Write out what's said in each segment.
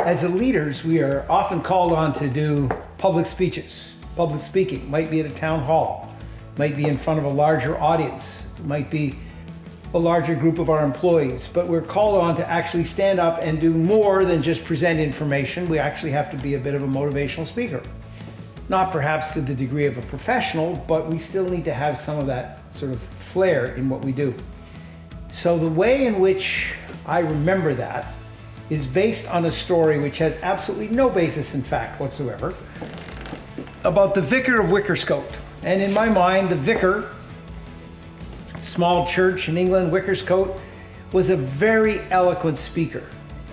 as leaders, we are often called on to do public speeches. Public speaking might be at a town hall, might be in front of a larger audience, might be a larger group of our employees, but we're called on to actually stand up and do more than just present information. We actually have to be a bit of a motivational speaker. Not perhaps to the degree of a professional, but we still need to have some of that sort of flair in what we do. So the way in which I remember that is based on a story which has absolutely no basis in fact whatsoever, about the Vicar of Wickerscote. And in my mind, the vicar, small church in England, Wickerscote, was a very eloquent speaker.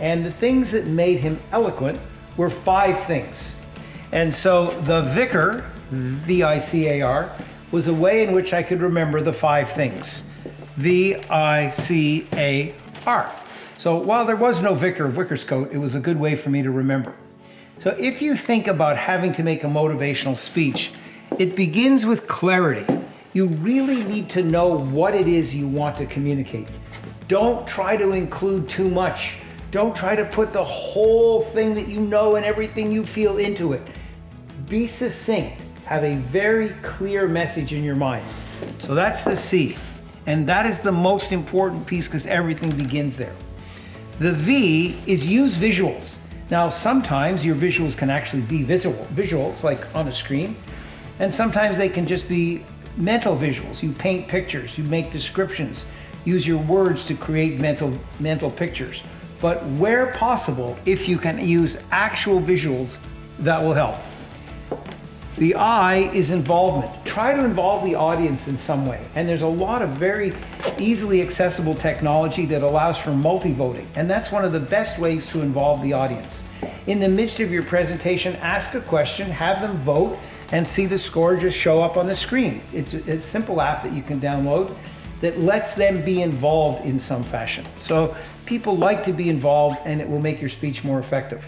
And the things that made him eloquent were 5 things. And so the vicar, V-I-C-A-R, was a way in which I could remember the 5 things. V-I-C-A-R. So while there was no Vicar of Wickerscote, it was a good way for me to remember. So if you think about having to make a motivational speech, it begins with clarity. You really need to know what it is you want to communicate. Don't try to include too much. Don't try to put the whole thing that you know and everything you feel into it. Be succinct. Have a very clear message in your mind. So that's the C. And that is the most important piece because everything begins there. The V is use visuals. Now, sometimes your visuals can actually be visuals like on a screen, and sometimes they can just be mental visuals. You paint pictures, you make descriptions, use your words to create mental pictures. But where possible, if you can use actual visuals, that will help. The I is involvement. Try to involve the audience in some way. And there's a lot of very easily accessible technology that allows for multi-voting. And that's one of the best ways to involve the audience. In the midst of your presentation, ask a question, have them vote, and see the score just show up on the screen. It's a simple app that you can download that lets them be involved in some fashion. So people like to be involved, and it will make your speech more effective.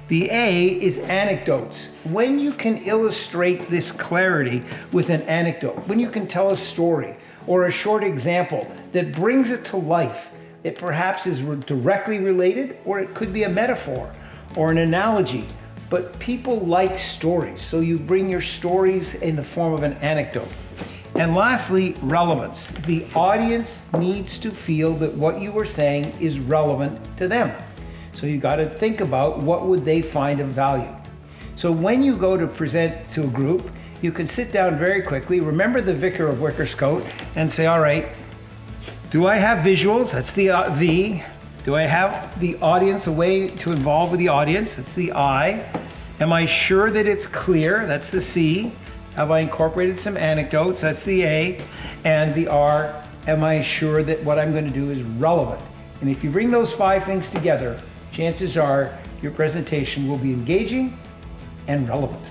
The A is anecdotes. When you can illustrate this clarity with an anecdote, when you can tell a story or a short example that brings it to life, it perhaps is directly related, or it could be a metaphor or an analogy. But people like stories, so you bring your stories in the form of an anecdote. And lastly, relevance. The audience needs to feel that what you are saying is relevant to them. So you got to think about what would they find of value. So when you go to present to a group, you can sit down very quickly, remember the Vicar of Wickerscote, and say, all right, do I have visuals? That's the V. Do I have the audience, a way to involve with the audience? That's the I. Am I sure that it's clear? That's the C. Have I incorporated some anecdotes? That's the A. And the R, am I sure that what I'm going to do is relevant? And if you bring those 5 things together, chances are your presentation will be engaging and relevant.